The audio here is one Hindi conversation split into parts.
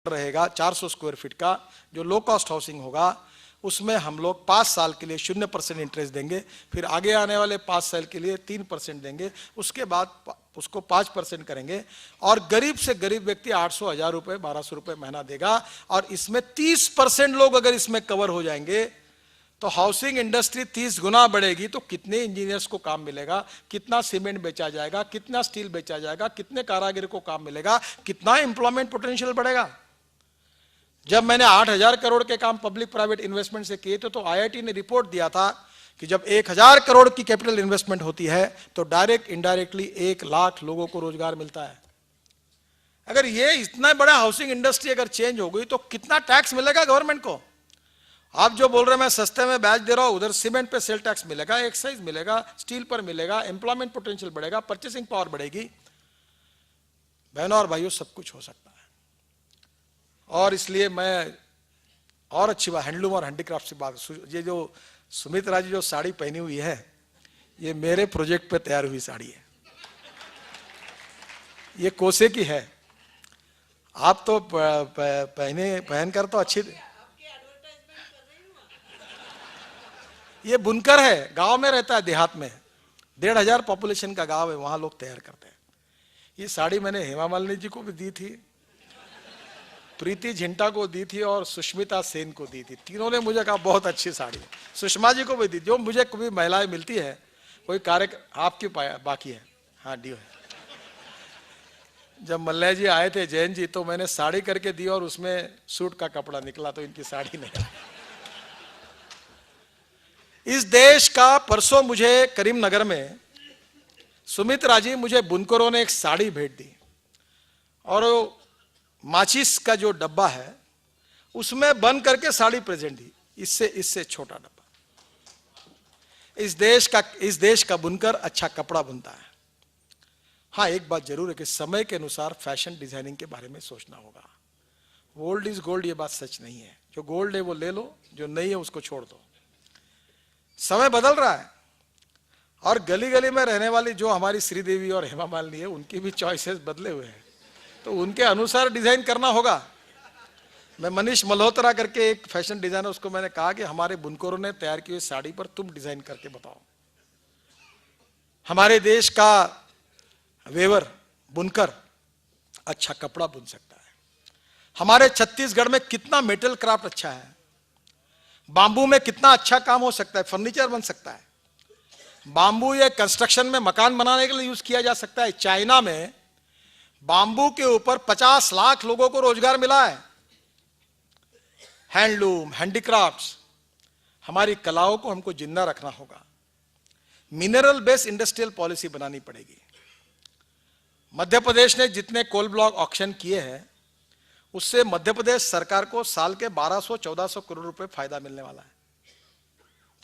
रहेगा 400 स्क्वायर फीट का, जो लो कॉस्ट हाउसिंग होगा, उसमें हम लोग 5 साल के लिए 0% इंटरेस्ट देंगे, फिर आगे आने वाले 5 साल के लिए 3% देंगे, उसके बाद उसको 5% करेंगे, और गरीब से गरीब व्यक्ति 800, 1000 रुपए, 1200 रुपए महीना देगा। और इसमें 30% लोग अगर इसमें कवर हो जाएंगे तो हाउसिंग इंडस्ट्री 30 गुना बढ़ेगी। तो कितने इंजीनियर्स को काम मिलेगा, कितना सीमेंट बेचा जाएगा, कितना स्टील बेचा जाएगा, कितने कारागिर को काम मिलेगा, कितना एम्प्लॉयमेंट पोटेंशियल बढ़ेगा। जब मैंने 8000 करोड़ के काम पब्लिक प्राइवेट इन्वेस्टमेंट से किए थे, तो आईआईटी ने रिपोर्ट दिया था कि जब 1000 करोड़ की कैपिटल इन्वेस्टमेंट होती है तो डायरेक्ट इनडायरेक्टली 1 लाख लोगों को रोजगार मिलता है। अगर ये इतना बड़ा हाउसिंग इंडस्ट्री अगर चेंज हो गई तो कितना टैक्स मिलेगा गवर्नमेंट को। आप जो बोल रहे हैं मैं सस्ते में बैच दे रहा हूं, उधर सीमेंट पे सेल टैक्स मिलेगा, एक्साइज मिलेगा, स्टील पर मिलेगा, एम्प्लॉयमेंट पोटेंशियल बढ़ेगा, परचेसिंग पावर बढ़ेगी। बहनों और भाइयों, सब कुछ हो सकता है। और इसलिए मैं और अच्छी बात हैंडलूम और हैंडीक्राफ्ट से बात, ये जो सुमित्रा जी जो साड़ी पहनी हुई है, ये मेरे प्रोजेक्ट पे तैयार हुई साड़ी है, ये कोसे की है। आप तो पहनकर तो अच्छी, ये बुनकर है, गांव में रहता है, देहात में 1500 पॉपुलेशन का गांव है, वहां लोग तैयार करते हैं। ये साड़ी मैंने हेमा मालिनी जी को भी दी थी, प्रीति झिंटा को दी थी और सुष्मिता सेन को दी थी। तीनों ने मुझे कहा बहुत अच्छी साड़ी है। सुषमा जी को भी दी। जो मुझे कभी महिलाएं मिलती है, कोई कार्य आपकी बाकी है, हाँ डी है। जब मल्लय जी आए थे, जैन जी, तो मैंने साड़ी करके दी और उसमें सूट का कपड़ा निकला, तो इनकी साड़ी नहीं। इस देश का परसों मुझे करीमनगर में सुमित्रा जी, मुझे बुनकरों ने एक साड़ी भेंट दी, और माचिस का जो डब्बा है उसमें बंद करके साड़ी प्रेजेंट दी, इससे छोटा डब्बा। इस देश का बुनकर अच्छा कपड़ा बुनता है। हाँ, एक बात जरूर है कि समय के अनुसार फैशन डिजाइनिंग के बारे में सोचना होगा। ओल्ड इज गोल्ड, ये बात सच नहीं है। जो गोल्ड है वो ले लो, जो नहीं है उसको छोड़ दो। समय बदल रहा है, और गली गली में रहने वाली जो हमारी श्रीदेवी और हेमा मालिनी है, उनकी भी चॉइसेस बदले हुए हैं, तो उनके अनुसार डिजाइन करना होगा। मैं मनीष मल्होत्रा करके एक फैशन डिजाइनर, उसको मैंने कहा कि हमारे बुनकरों ने तैयार की हुई साड़ी पर तुम डिजाइन करके बताओ। हमारे देश का वेवर, बुनकर अच्छा कपड़ा बुन सकता है। हमारे छत्तीसगढ़ में कितना मेटल क्राफ्ट अच्छा है, बांबू में कितना अच्छा काम हो सकता है, फर्नीचर बन सकता है। बांबू ये कंस्ट्रक्शन में, मकान बनाने के लिए यूज किया जा सकता है। चाइना में बांबू के ऊपर 50 लाख लोगों को रोजगार मिला है। हैंडलूम, हैंडीक्राफ्ट्स, हमारी कलाओं को हमको जिंदा रखना होगा। मिनरल बेस्ड इंडस्ट्रियल पॉलिसी बनानी पड़ेगी। मध्य प्रदेश ने जितने कोल ब्लॉक ऑक्शन किए हैं, उससे मध्य प्रदेश सरकार को साल के 1200-1400 करोड़ रुपए फायदा मिलने वाला है।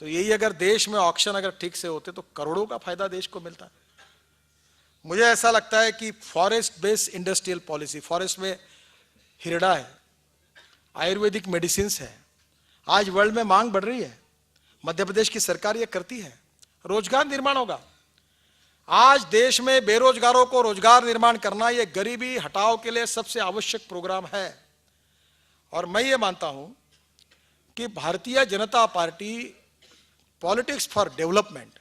तो यही अगर देश में ऑक्शन अगर ठीक से होते तो करोड़ों का फायदा देश को मिलता है। मुझे ऐसा लगता है कि forest based industrial policy, forest में हिरडा है, आयुर्वेदिक मेडिसिन है, आज वर्ल्ड में मांग बढ़ रही है, मध्य प्रदेश की सरकार ये करती है, रोजगार निर्माण होगा। आज देश में बेरोजगारों को रोजगार निर्माण करना, ये गरीबी हटाओ के लिए सबसे आवश्यक प्रोग्राम है। और मैं ये मानता हूं कि Bharatiya Janata party politics for development,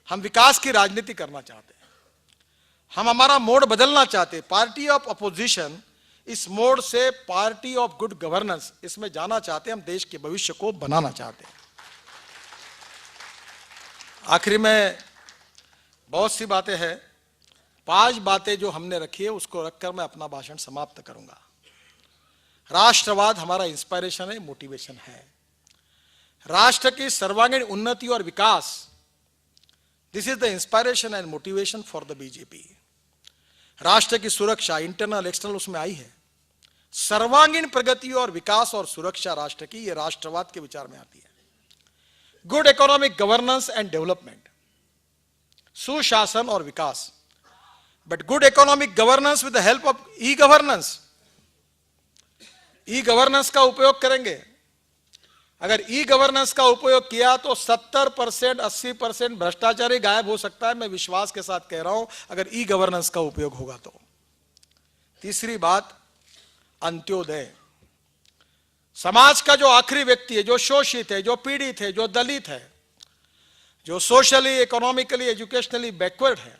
हम विकास की राजनीति करना चाहते हैं। हम हमारा मोड बदलना चाहते हैं। पार्टी ऑफ अपोजिशन इस मोड से पार्टी ऑफ गुड गवर्नेंस, इसमें जाना चाहते हैं। हम देश के भविष्य को बनाना चाहते हैं। आखिरी में बहुत सी बातें हैं, 5 बातें जो हमने रखी है उसको रखकर मैं अपना भाषण समाप्त करूंगा। राष्ट्रवाद हमारा इंस्पायरेशन है, मोटिवेशन है। राष्ट्र की सर्वांगीण उन्नति और विकास, this is the inspiration and motivation for the BJP. राष्ट्र की सुरक्षा, इंटरनल एक्सटर्नल, उसमें आई है। सर्वांगीण प्रगति और विकास और सुरक्षा राष्ट्र की, ये राष्ट्रवाद के विचार में आती है। Good economic governance and development, सुशासन और विकास, but good economic governance with the help of e governance. E governance का उपयोग करेंगे। अगर ई गवर्नेंस का उपयोग किया तो 70%, 80% भ्रष्टाचारी गायब हो सकता है। मैं विश्वास के साथ कह रहा हूं, अगर ई गवर्नेंस का उपयोग होगा तो। तीसरी बात, अंत्योदय। समाज का जो आखिरी व्यक्ति है, जो शोषित है, जो पीड़ित है, जो दलित है, जो सोशली, इकोनॉमिकली, एजुकेशनली बैकवर्ड है,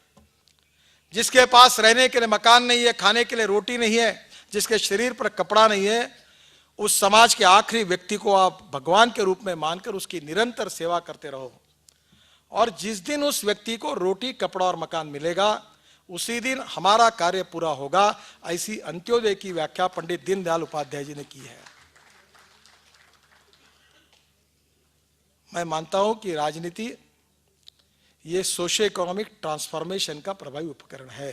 जिसके पास रहने के लिए मकान नहीं है, खाने के लिए रोटी नहीं है, जिसके शरीर पर कपड़ा नहीं है, उस समाज के आखिरी व्यक्ति को आप भगवान के रूप में मानकर उसकी निरंतर सेवा करते रहो। और जिस दिन उस व्यक्ति को रोटी, कपड़ा और मकान मिलेगा, उसी दिन हमारा कार्य पूरा होगा। ऐसी अंत्योदय की व्याख्या पंडित दीनदयाल उपाध्याय जी ने की है। मैं मानता हूं कि राजनीति ये सोशियो इकोनॉमिक ट्रांसफॉर्मेशन का प्रभावी उपकरण है।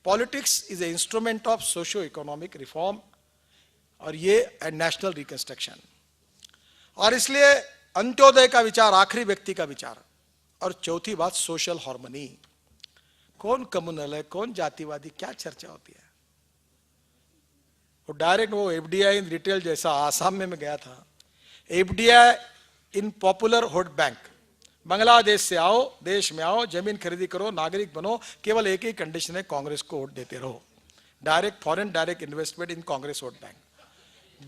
Politics is a instrument of socio economic reform और ये नेशनल रिकंस्ट्रक्शन। और इसलिए अंत्योदय का विचार आखिरी व्यक्ति का विचार। और चौथी बात, सोशल हार्मनी। कौन कम्युनल है, कौन जातिवादी, क्या चर्चा होती है। वो डायरेक्ट वो एफडीआई इन रिटेल जैसा आसाम में मैं गया था, एफडीआई इन पॉपुलर वोट बैंक। बांग्लादेश से आओ, देश में आओ, जमीन खरीदी करो, नागरिक बनो, केवल एक ही कंडीशन है, कांग्रेस को वोट देते रहो। डायरेक्ट फॉरेन डायरेक्ट इन्वेस्टमेंट इन कांग्रेस वोट बैंक।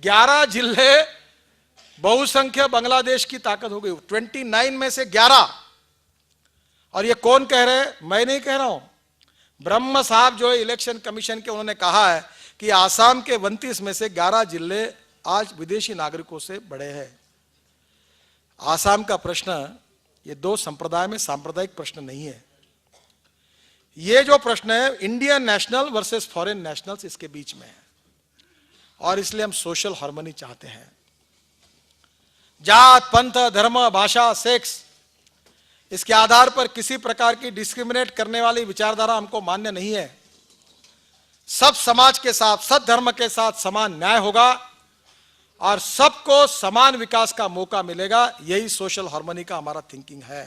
11 जिले बहुसंख्यक बांग्लादेश की ताकत हो गई, 29 में से 11। और ये कौन कह रहे हैं? मैं नहीं कह रहा हूं, ब्रह्म साहब जो है इलेक्शन कमीशन के, उन्होंने कहा है कि आसाम के 29 में से 11 जिले आज विदेशी नागरिकों से बड़े हैं। आसाम का प्रश्न ये दो संप्रदाय में सांप्रदायिक प्रश्न नहीं है। ये जो प्रश्न है Indian national versus foreign nationals, इसके बीच में है। और इसलिए हम सोशल हार्मनी चाहते हैं। जात, पंथ, धर्म, भाषा, सेक्स, इसके आधार पर किसी प्रकार की डिस्क्रिमिनेट करने वाली विचारधारा हमको मान्य नहीं है। सब समाज के साथ, सब धर्म के साथ समान न्याय होगा और सबको समान विकास का मौका मिलेगा। यही सोशल हार्मनी का हमारा थिंकिंग है।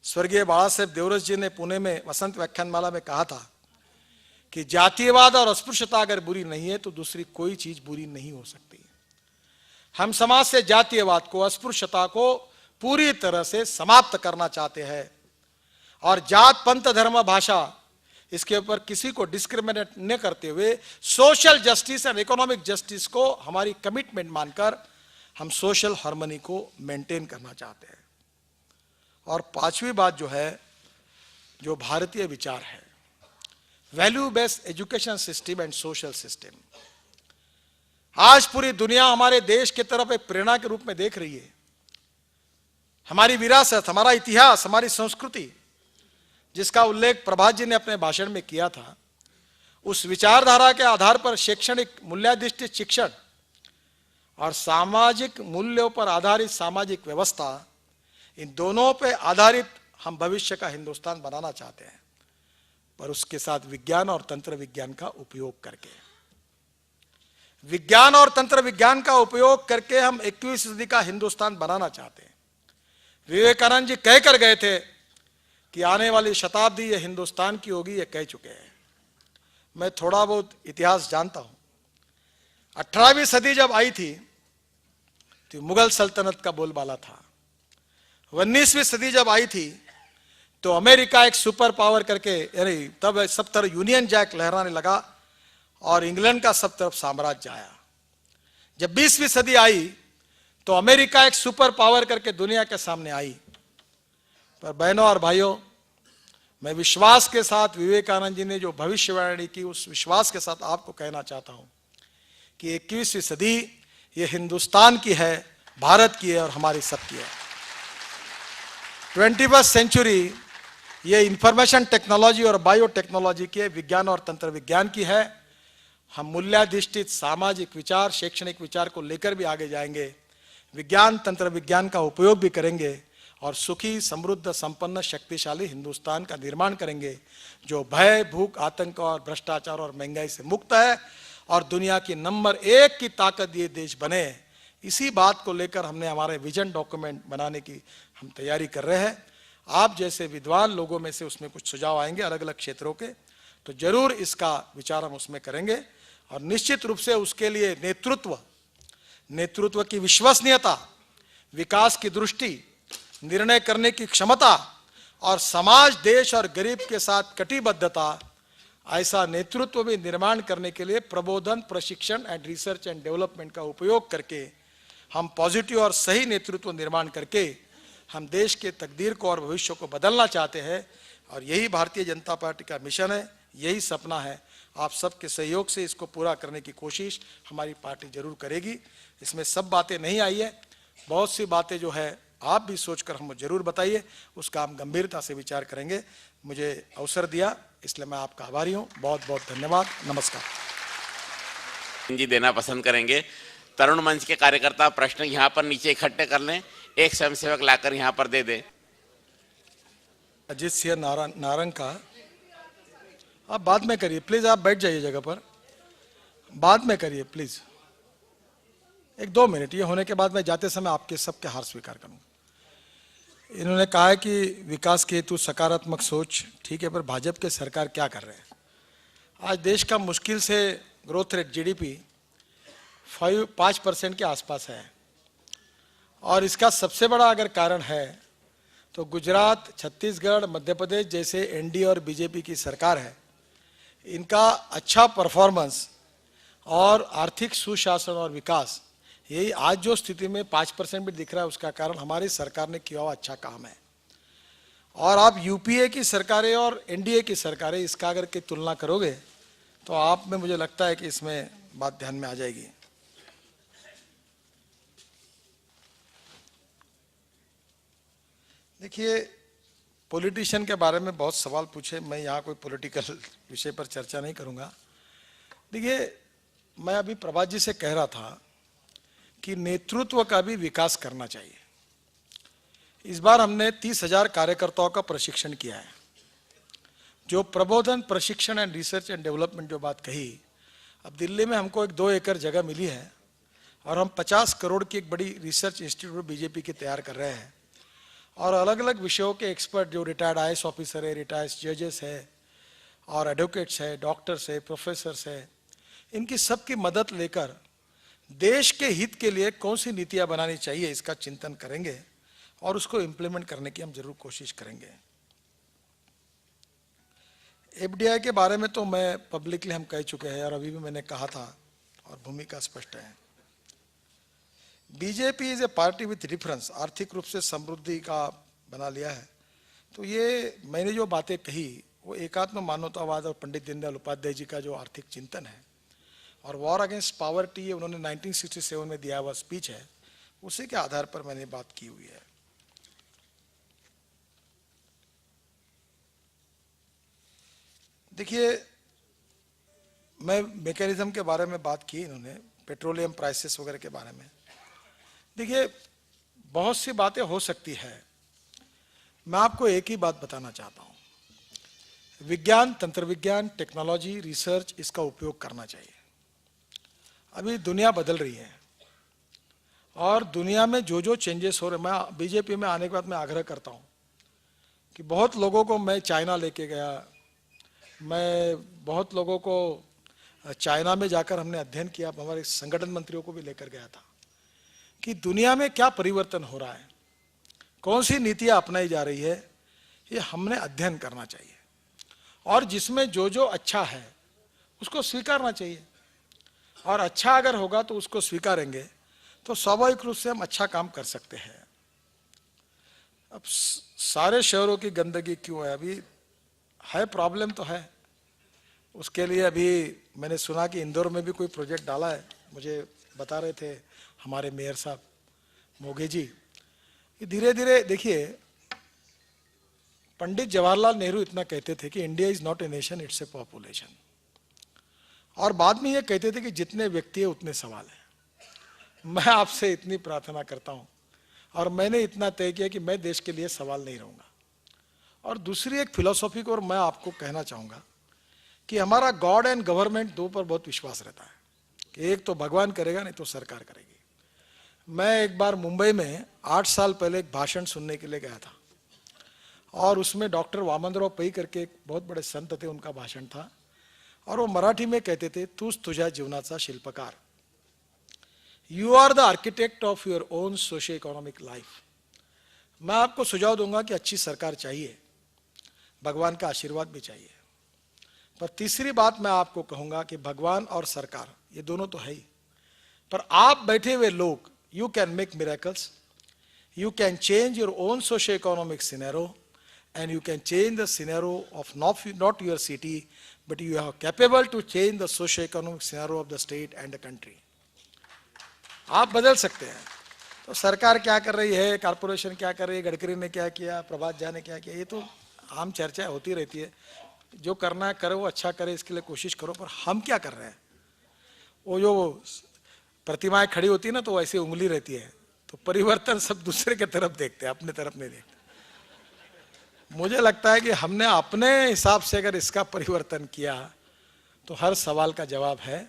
स्वर्गीय बाला साहेब देवरस जी ने पुणे में वसंत व्याख्यानमाला में कहा था कि जातीयवाद और अस्पृश्यता अगर बुरी नहीं है तो दूसरी कोई चीज बुरी नहीं हो सकती। हम समाज से जातीयवाद को, अस्पृश्यता को पूरी तरह से समाप्त करना चाहते हैं। और जात, पंथ, धर्म, भाषा, इसके ऊपर किसी को डिस्क्रिमिनेट न करते हुए social justice and economic justice को हमारी कमिटमेंट मानकर हम सोशल हार्मनी को मेंटेन करना चाहते हैं। और पांचवी बात जो है, जो भारतीय विचार है, value based education system and social system. आज पूरी दुनिया हमारे देश की तरफ एक प्रेरणा के रूप में देख रही है। हमारी विरासत, हमारा इतिहास, हमारी संस्कृति, जिसका उल्लेख प्रभात जी ने अपने भाषण में किया था, उस विचारधारा के आधार पर शैक्षणिक मूल्याधिष्ठित शिक्षण और सामाजिक मूल्यों पर आधारित सामाजिक व्यवस्था, इन दोनों पर आधारित हम भविष्य का हिंदुस्तान बनाना चाहते हैं, पर उसके साथ विज्ञान और तंत्र विज्ञान का उपयोग करके। विज्ञान और तंत्र विज्ञान का उपयोग करके हम 21वीं सदी का हिंदुस्तान बनाना चाहते हैं। विवेकानंद जी कहकर गए थे कि आने वाली शताब्दी ये हिंदुस्तान की होगी, ये कह चुके हैं। मैं थोड़ा बहुत इतिहास जानता हूं। 18वीं सदी जब आई थी तो मुगल सल्तनत का बोलबाला था। 19वीं सदी जब आई थी तो अमेरिका एक सुपर पावर करके, यानी तब सब तरफ यूनियन जैक लहराने लगा और इंग्लैंड का सब तरफ साम्राज्य आया। जब 20वीं सदी आई तो अमेरिका एक सुपर पावर करके दुनिया के सामने आई। पर बहनों और भाइयों, मैं विश्वास के साथ विवेकानंद जी ने जो भविष्यवाणी की, उस विश्वास के साथ आपको कहना चाहता हूं कि 21वीं सदी ये हिंदुस्तान की है, भारत की है और हमारी सबकी है। 21st सेंचुरी ये इंफॉर्मेशन टेक्नोलॉजी और बायोटेक्नोलॉजी की है, विज्ञान और तंत्र विज्ञान की है। हम मूल्याधिष्ठित सामाजिक विचार, शैक्षणिक विचार को लेकर भी आगे जाएंगे, विज्ञान तंत्र विज्ञान का उपयोग भी करेंगे और सुखी, समृद्ध, संपन्न, शक्तिशाली हिंदुस्तान का निर्माण करेंगे, जो भय, भूख, आतंक और भ्रष्टाचार और महंगाई से मुक्त है और दुनिया की नंबर 1 की ताकत ये देश बने। इसी बात को लेकर हमने हमारे विजन डॉक्यूमेंट बनाने की हम तैयारी कर रहे हैं। आप जैसे विद्वान लोगों में से उसमें कुछ सुझाव आएंगे अलग अलग क्षेत्रों के, तो जरूर इसका विचार हम उसमें करेंगे। और निश्चित रूप से उसके लिए नेतृत्व की विश्वसनीयता, विकास की दृष्टि, निर्णय करने की क्षमता और समाज, देश और गरीब के साथ कटिबद्धता ऐसा नेतृत्व भी निर्माण करने के लिए प्रबोधन, प्रशिक्षण एंड रिसर्च एंड डेवलपमेंट का उपयोग करके हम पॉजिटिव और सही नेतृत्व निर्माण करके हम देश के तकदीर को और भविष्य को बदलना चाहते हैं। और यही भारतीय जनता पार्टी का मिशन है, यही सपना है। आप सबके सहयोग से इसको पूरा करने की कोशिश हमारी पार्टी जरूर करेगी। इसमें सब बातें नहीं आई है, बहुत सी बातें जो है आप भी सोचकर हमको जरूर बताइए, उसका हम गंभीरता से विचार करेंगे। मुझे अवसर दिया इसलिए मैं आपका आभारी हूँ। बहुत बहुत धन्यवाद। नमस्कार जी देना पसंद करेंगे। तरुण मंच के कार्यकर्ता प्रश्न यहाँ पर नीचे इकट्ठे कर लें, एक स्वयंसेवक लाकर यहाँ पर दे दें। अजीत सिंह नारंग का आप बाद में करिए प्लीज, आप बैठ जाइए जगह पर, बाद में करिए प्लीज, 1-2 मिनट। ये होने के बाद मैं जाते समय आपके सबके हार स्वीकार करूंगा। इन्होंने कहा है कि विकास के हेतु सकारात्मक सोच, ठीक है, पर भाजपा के सरकार क्या कर रहे हैं? आज देश का मुश्किल से ग्रोथ रेट जीडीपी 5% के आसपास है, और इसका सबसे बड़ा अगर कारण है तो गुजरात, छत्तीसगढ़, मध्य प्रदेश जैसे एनडीए और बीजेपी की सरकार है। इनका अच्छा परफॉर्मेंस और आर्थिक सुशासन और विकास, यही आज जो स्थिति में 5% भी दिख रहा है, उसका कारण हमारी सरकार ने किया हुआ अच्छा काम है। और आप यूपीए की सरकारें और एनडीए की सरकारें, इसका अगर की तुलना करोगे तो आप में मुझे लगता है कि इसमें बात ध्यान में आ जाएगी। देखिए, पॉलिटिशियन के बारे में बहुत सवाल पूछे, मैं यहाँ कोई पॉलिटिकल विषय पर चर्चा नहीं करूँगा। देखिए, मैं अभी प्रभात जी से कह रहा था कि नेतृत्व का भी विकास करना चाहिए। इस बार हमने 30,000 कार्यकर्ताओं का प्रशिक्षण किया है। जो प्रबोधन, प्रशिक्षण एंड रिसर्च एंड डेवलपमेंट जो बात कही, अब दिल्ली में हमको 2 एकड़ जगह मिली है और हम 50 करोड़ की एक बड़ी रिसर्च इंस्टीट्यूट बीजेपी की तैयार कर रहे हैं। और अलग अलग विषयों के एक्सपर्ट जो रिटायर्ड IAS ऑफिसर है, रिटायर्ड जजेस है, और एडवोकेट्स है, डॉक्टर्स है, प्रोफेसर्स है, इनकी सबकी मदद लेकर देश के हित के लिए कौन सी नीतियां बनानी चाहिए इसका चिंतन करेंगे और उसको इम्प्लीमेंट करने की हम जरूर कोशिश करेंगे। FDI के बारे में तो मैं पब्लिकली हम कह चुके हैं और अभी भी मैंने कहा था और भूमिका स्पष्ट है। BJP is a party with difference, आर्थिक रूप से समृद्धि का बना लिया है। तो ये मैंने जो बातें कही वो एकात्म मानवतावाद और पंडित दीनदयाल उपाध्याय जी का जो आर्थिक चिंतन है और वॉर अगेंस्ट पावर्टी उन्होंने 1967 में दिया हुआ स्पीच है, उसी के आधार पर मैंने बात की हुई है। देखिए, मैं मैकेनिज्म के बारे में बात की, इन्होंने पेट्रोलियम प्राइसेस वगैरह के बारे में। देखिए, बहुत सी बातें हो सकती है, मैं आपको एक ही बात बताना चाहता हूं, विज्ञान, तंत्र विज्ञान, टेक्नोलॉजी, रिसर्च, इसका उपयोग करना चाहिए। अभी दुनिया बदल रही है और दुनिया में जो जो चेंजेस हो रहे, मैं बीजेपी में आने के बाद मैं आग्रह करता हूं कि बहुत लोगों को मैं चाइना लेके गया, मैं बहुत लोगों को चाइना में जाकर हमने अध्ययन किया, हमारे संगठन मंत्रियों को भी लेकर गया था कि दुनिया में क्या परिवर्तन हो रहा है, कौन सी नीतियां अपनाई जा रही है, ये हमने अध्ययन करना चाहिए। और जिसमें जो जो अच्छा है उसको स्वीकारना चाहिए, और अच्छा अगर होगा तो उसको स्वीकारेंगे तो स्वाभाविक रूप से हम अच्छा काम कर सकते हैं। अब सारे शहरों की गंदगी क्यों है? अभी है प्रॉब्लम तो है, उसके लिए अभी मैंने सुना कि इंदौर में भी कोई प्रोजेक्ट डाला है, मुझे बता रहे थे हमारे मेयर साहब मोगे जी। धीरे धीरे देखिए, पंडित जवाहरलाल नेहरू इतना कहते थे कि India is not a nation, it's a population. और बाद में ये कहते थे कि जितने व्यक्ति है उतने सवाल हैं। मैं आपसे इतनी प्रार्थना करता हूं और मैंने इतना तय किया कि मैं देश के लिए सवाल नहीं रहूंगा। और दूसरी एक फिलॉसफी को और मैं आपको कहना चाहूंगा कि हमारा गॉड एंड गवर्नमेंट दो पर बहुत विश्वास रहता है कि एक तो भगवान करेगा, नहीं तो सरकार करेगी। मैं एक बार मुंबई में 8 साल पहले एक भाषण सुनने के लिए गया था और उसमें डॉक्टर वामनराव पै करके एक बहुत बड़े संत थे, उनका भाषण था और वो मराठी में कहते थे, तूच तुझ्या जीवनाचा शिल्पकार, you are the architect of your own socio economic life. मैं आपको सुझाव दूंगा कि अच्छी सरकार चाहिए, भगवान का आशीर्वाद भी चाहिए, पर तीसरी बात मैं आपको कहूंगा कि भगवान और सरकार ये दोनों तो है ही, पर आप बैठे हुए लोग, you can make miracles, you can change your own socio-economic scenario and you can change the scenario of not your city, but you are capable to change the socio-economic scenario of the state and the country. आप बदल सकते हैं। तो सरकार क्या कर रही है, कारपोरेशन क्या कर रही है, गडकरी ने क्या किया, प्रभात झा ने क्या किया, ये तो आम चर्चा होती रहती है। जो करना है करो, अच्छा करे, इसके लिए कोशिश करो, पर हम क्या कर रहे हैं? वो जो प्रतिमाएं खड़ी होती है ना, तो ऐसे उंगली रहती है, तो परिवर्तन सब दूसरे के तरफ देखते हैं, अपने तरफ नहीं देखते। मुझे लगता है कि हमने अपने हिसाब से अगर इसका परिवर्तन किया तो हर सवाल का जवाब है,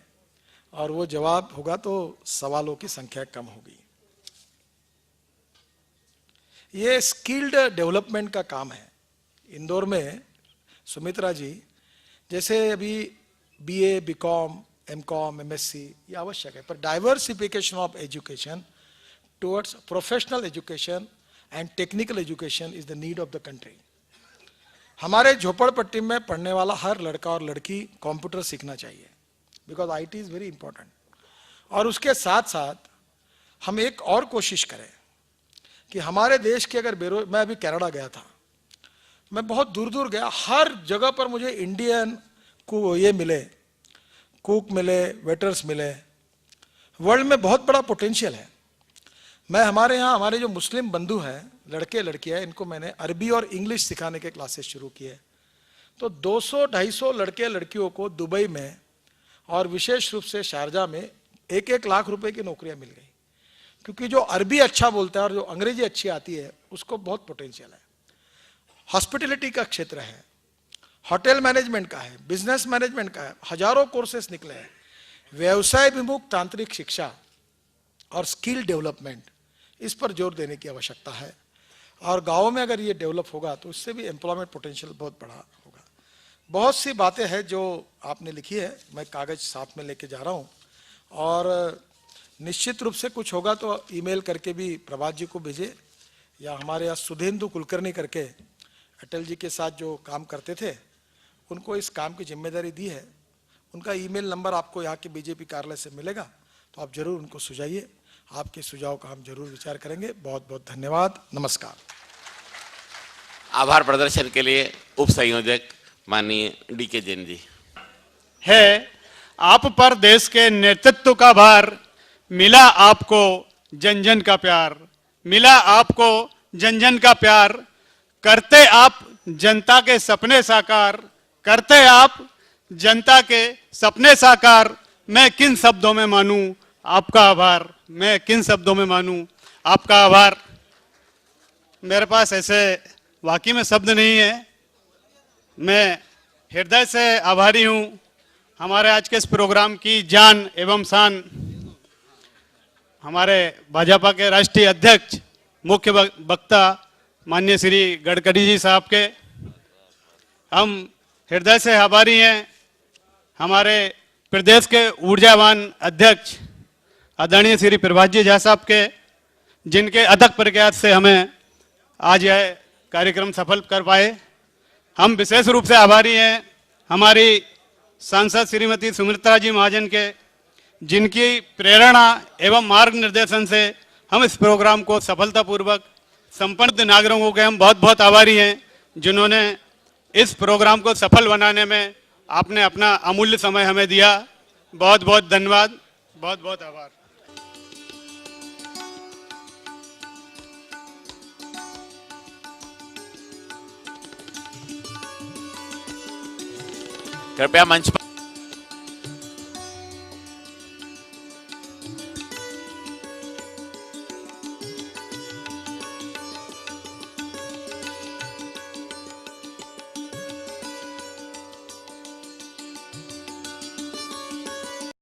और वो जवाब होगा तो सवालों की संख्या कम होगी। ये स्किल्ड डेवलपमेंट का काम है। इंदौर में सुमित्रा जी, जैसे अभी बीए, बीकॉम, एमकॉम, एमएससी ये आवश्यक है, पर diversification of education towards professional education and technical education is the need of the country. हमारे झोपड़पट्टी में पढ़ने वाला हर लड़का और लड़की कंप्यूटर सीखना चाहिए, because IT is very important. और उसके साथ साथ हम एक और कोशिश करें कि हमारे देश के अगर मैं अभी कनाडा गया था, मैं बहुत दूर दूर गया, हर जगह पर मुझे इंडियन को ये मिले, कुक मिले, वेटर्स मिले। वर्ल्ड में बहुत बड़ा पोटेंशियल है। मैं हमारे यहाँ हमारे जो मुस्लिम बंधु हैं, लड़के लड़कियाँ, इनको मैंने अरबी और इंग्लिश सिखाने के क्लासेस शुरू किए। तो 200-250 लड़के लड़कियों को दुबई में और विशेष रूप से शारजा में 1-1 लाख रुपए की नौकरियां मिल गई, क्योंकि जो अरबी अच्छा बोलता है और जो अंग्रेजी अच्छी आती है उसको बहुत पोटेंशियल है। हॉस्पिटलिटी का क्षेत्र है, होटल मैनेजमेंट का है, बिजनेस मैनेजमेंट का है, हजारों कोर्सेस निकले हैं। व्यवसाय विमुख तांत्रिक शिक्षा और स्किल डेवलपमेंट, इस पर जोर देने की आवश्यकता है। और गाँव में अगर ये डेवलप होगा तो इससे भी एम्प्लॉयमेंट पोटेंशियल बहुत बड़ा होगा। बहुत सी बातें हैं जो आपने लिखी है, मैं कागज साथ में लेके जा रहा हूँ, और निश्चित रूप से कुछ होगा तो ईमेल करके भी प्रभात जी को भेजे, या हमारे यहाँ सुधेंदु कुलकर्णी करके अटल जी के साथ जो काम करते थे, उनको इस काम की जिम्मेदारी दी है। उनका ईमेल नंबर आपको यहाँ के बीजेपी कार्यालय से मिलेगा, तो आप जरूर उनको सुझाइए। आपके सुझाव का हम जरूर विचार करेंगे। बहुत बहुत धन्यवाद, नमस्कार। आभार प्रदर्शन के लिए उप संयोजक माननीय DK जैन जी। है आप पर देश के नेतृत्व का भार, मिला आपको जन जन का प्यार, मिला आपको जन जन का प्यार, करते आप जनता के सपने साकार, करते आप जनता के सपने साकार। मैं किन शब्दों में मानूं आपका आभार, मैं किन शब्दों में मानूं आपका आभार। मेरे पास ऐसे वाकई में शब्द नहीं है। मैं हृदय से आभारी हूं हमारे आज के इस प्रोग्राम की जान एवं शान हमारे भाजपा के राष्ट्रीय अध्यक्ष, मुख्य वक्ता माननीय श्री गडकरी जी साहब के। हम हृदय से आभारी हैं हमारे प्रदेश के ऊर्जावान अध्यक्ष आदरणीय श्री प्रभात जी झा साहब के, जिनके अथक प्रयास से हमें आज यह कार्यक्रम सफल कर पाए। हम विशेष रूप से आभारी हैं हमारी सांसद श्रीमती सुमित्रा जी महाजन के, जिनकी प्रेरणा एवं मार्गनिर्देशन से हम इस प्रोग्राम को सफलतापूर्वक संपन्न नागरिकों के हम बहुत बहुत आभारी हैं, जिन्होंने इस प्रोग्राम को सफल बनाने में आपने अपना अमूल्य समय हमें दिया। बहुत बहुत धन्यवाद, बहुत बहुत आभार। कृपया मंच